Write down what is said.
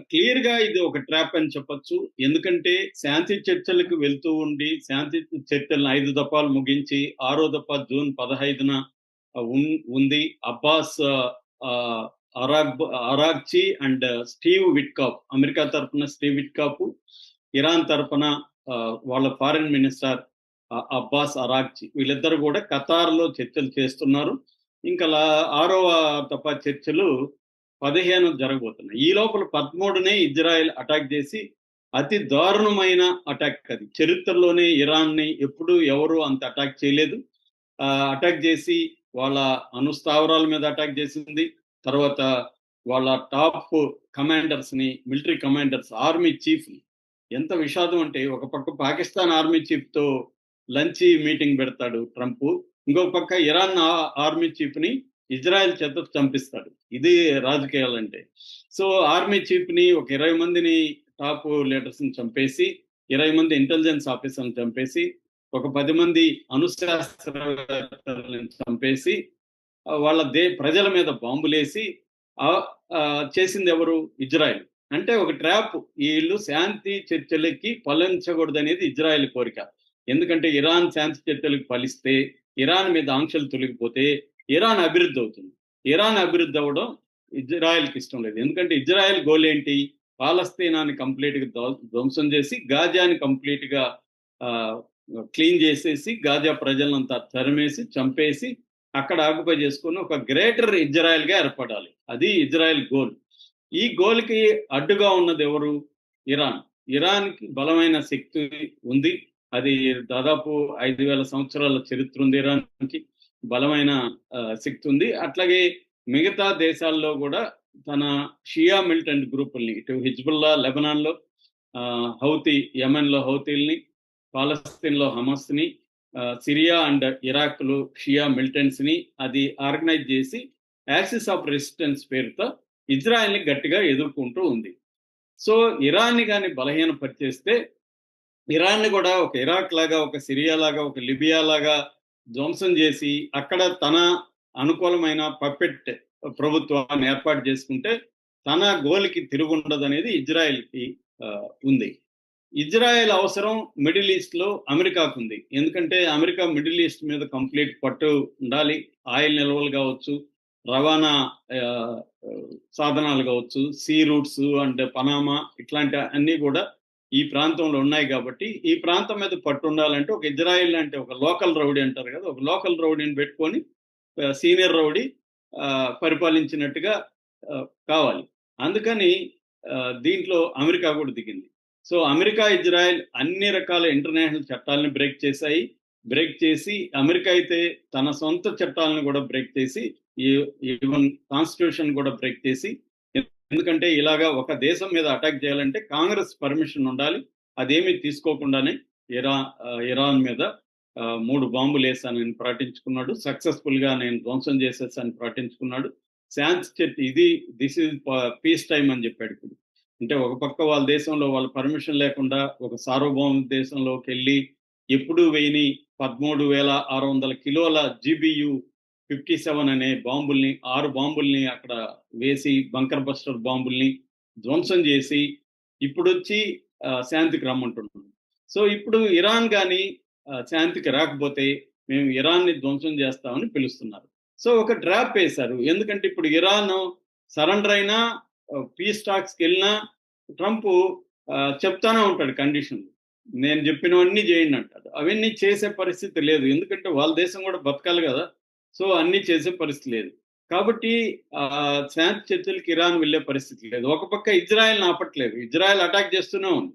Clear గా ఇది ఒక ట్రాప్ అని చెప్పొచ్చు. ఎందుకంటే శాంతి చర్చలకు వెళ్తూ ఉండి, శాంతి చర్చలను 5 దఫాలు ముగించి, ఆరో దఫా జూన్ 15న ఉంది. అబ్బాస్ ఆహ్, Araghchi and Steve Witkoff, America తరపున స్టీవ్ విట్కాఫ్, ఇరాన్ తరపున వాళ్ళ ఫారెన్ మినిస్టర్ అబ్బాస్ అరాగ్చి, వీళ్ళిద్దరూ కూడా ఖతార్‌లో చర్చలు చేస్తున్నారు. ఇంకా ఆరవ దఫా చర్చలు 15 జరగబోతున్నాయి. ఈ లోపల 13నే ఇజ్రాయెల్ అటాక్ చేసి, అతి దారుణమైన అటాక్ అది. చరిత్రలోనే ఇరాన్‌ని ఎప్పుడూ ఎవరు అంత అటాక్ చేయలేదు. అటాక్ చేసి వాళ్ళ అణుస్థావరాల మీద అటాక్ చేసింది. తర్వాత వాళ్ళ టాప్ కమాండర్స్‌ని, మిలిటరీ కమాండర్స్, ఆర్మీ చీఫ్‌ని, ఎంత విషాదం అంటే ఒక పక్క పాకిస్తాన్ ఆర్మీ చీఫ్‌తో లంచ్ మీటింగ్ పెడతాడు ట్రంప్. ఇంకొక పక్క ఇరాన్ ఆర్మీ చీఫ్‌ని ఇజ్రాయెల్ చేత చంపిస్తాడు. ఇది రాజకీయాలంటే. సో ఆర్మీ చీఫ్‌ని ఒక 20 మందిని టాప్ లీడర్స్‌ని చంపేసి, 20 మంది ఇంటెలిజెన్స్ ఆఫీసర్‌ని చంపేసి, ఒక 10 మంది అణుశాస్త్రవేత్తలని చంపేసి, వాళ్ళ ప్రజల మీద బాంబులేసి చేసింది ఎవరు? ఇజ్రాయెల్. అంటే ఒక ట్రాప్. ఈళ్ళు శాంతి చర్చలకి ఫలించకూడదనేది ఇజ్రాయెల్ కోరిక. ఎందుకంటే ఇరాన్ శాంతి చర్చలకు ఫలిస్తే, ఇరాన్ మీద ఆంక్షలు తొలగిపోతే ఇరాన్ అభివృద్ధి అవుతుంది. ఇరాన్ అభివృద్ధి అవ్వడం ఇజ్రాయెల్‌కి ఇష్టం లేదు. ఎందుకంటే ఇజ్రాయెల్ గోల్ ఏంటి? పాలస్తీనాని కంప్లీట్‌గా ధ్వంసం చేసి, గాజాని కంప్లీట్‌గా ఆహ్, క్లీన్ చేసేసి, గాజా ప్రజలనంతా తరిమేసి, చంపేసి, అక్కడ ఆక్యుపై చేసుకొని ఒక గ్రేటర్ ఇజ్రాయెల్‌గా ఏర్పడాలి. అది ఇజ్రాయెల్ గోల్. ఈ గోల్‌కి అడ్డుగా ఉన్నది ఎవరు? ఇరాన్. ఇరాన్‌కి బలమైన శక్తి ఉంది. అది దాదాపు 5,000 సంవత్సరాల చరిత్ర ఉంది ఇరాన్‌కి. బలమైన శక్తి ఉంది. అట్లాగే మిగతా దేశాల్లో గూడా తన షియా మిలిటెంట్ గ్రూపుల్ని, ఇటు హిజ్బుల్లా లెబనాన్‌లో, హౌతీ యెమెన్‌లో హౌతీల్ని, పాలస్తీన్‌లో హమాస్‌ని, సిరియా అండ్ ఇరాక్‌లో షియా మిలిటెంట్స్‌ని అది ఆర్గనైజ్ చేసి యాక్సిస్ ఆఫ్ రెసిస్టెన్స్ పేరుతో ఇజ్రాయెల్‌ని గట్టిగా ఎదుర్కొంటూ ఉంది. సో ఇరాన్‌ని గాని బలహీనపరిచేస్తే, ఇరాన్‌ని కూడా ఒక ఇరాక్ లాగా, ఒక సిరియా లాగా, ఒక లిబియా లాగా ధ్వంసం చేసి, అక్కడ తన అనుకూలమైన పప్పెట్ ప్రభుత్వాన్ని ఏర్పాటు చేసుకుంటే, తన గోల్‌కి తిరుగుండదనేది ఇజ్రాయెల్‌కి ఉంది. ఇజ్రాయెల్ అవసరం మిడిల్ ఈస్ట్‌లో అమెరికాకుంది. ఎందుకంటే అమెరికా మిడిల్ ఈస్ట్ మీద కంప్లీట్ పట్టు ఉండాలి. ఆయిల్ నిల్వలు కావచ్చు, రవాణా ఆహ్, సాధనాలు కావచ్చు, సీ రూట్స్ అండ్ పనామా ఇట్లాంటి అన్నీ కూడా ఈ ప్రాంతంలో ఉన్నాయి కాబట్టి, ఈ ప్రాంతం మీద పట్టు ఉండాలంటే ఒక ఇజ్రాయెల్ అంటే ఒక లోకల్ రౌడీ అంటారు కదా! ఒక లోకల్ రౌడీని పెట్టుకొని సీనియర్ రౌడీ పరిపాలించినట్టుగా కావాలి. అందుకని దీంట్లో అమెరికా కూడా దిగింది. సో అమెరికా, ఇజ్రాయెల్ అన్ని రకాల ఇంటర్నేషనల్ చట్టాలను బ్రేక్ చేసి అమెరికా అయితే తన సొంత చట్టాలను కూడా బ్రేక్ చేసి, ఈవెన్ కాన్స్టిట్యూషన్ కూడా బ్రేక్ చేసి, ఎందుకంటే ఇలాగా ఒక దేశం మీద అటాక్ చేయాలంటే కాంగ్రెస్ పర్మిషన్ ఉండాలి. అదేమీ తీసుకోకుండానే ఇరాన్ మీద 3 బాంబులేసానని ప్రకటించుకున్నాడు. సక్సెస్‌ఫుల్‌గా నేను ధ్వంసం చేసేసానని ప్రకటించుకున్నాడు. దిస్ ఈజ్ పీస్ టైమ్ అని చెప్పాడు ఇప్పుడు. అంటే ఒక పక్క వాళ్ళ దేశంలో వాళ్ళ పర్మిషన్ లేకుండా ఒక సార్వభౌమ దేశంలోకెళ్ళి ఎప్పుడూ వేయని 13,600 కిలోల జీబీయూ 57 అనే బాంబుల్ని, 6 బాంబుల్ని అక్కడ వేసి, బంకర్ బస్టర్ బాంబుల్ని ధ్వంసం చేసి, ఇప్పుడొచ్చి శాంతికి రమ్మంటున్నాడు. సో ఇప్పుడు ఇరాన్ గాని శాంతికి రాకపోతే మేము ఇరాన్‌ని ధ్వంసం చేస్తామని పిలుస్తున్నారు. సో ఒక ట్రాప్ వేశారు. ఎందుకంటే ఇప్పుడు ఇరాన్ సరెండర్ అయినా, పీస్ టాక్స్‌కెళ్ళినా ట్రంప్ చెప్తానే ఉంటాడు కండిషన్‌లు. నేను చెప్పినవన్నీ చేయండి అంటాడు. అవన్నీ చేసే పరిస్థితి లేదు. ఎందుకంటే వాళ్ళ దేశం కూడా బతకాలి కదా! సో అన్నీ చేసే పరిస్థితి లేదు. కాబట్టి శాంతి చర్చలకి ఇరాన్ వెళ్ళే పరిస్థితి లేదు. ఒక పక్క ఇజ్రాయెల్‌ని ఆపట్లేదు. ఇజ్రాయెల్ అటాక్ చేస్తూనే ఉంది.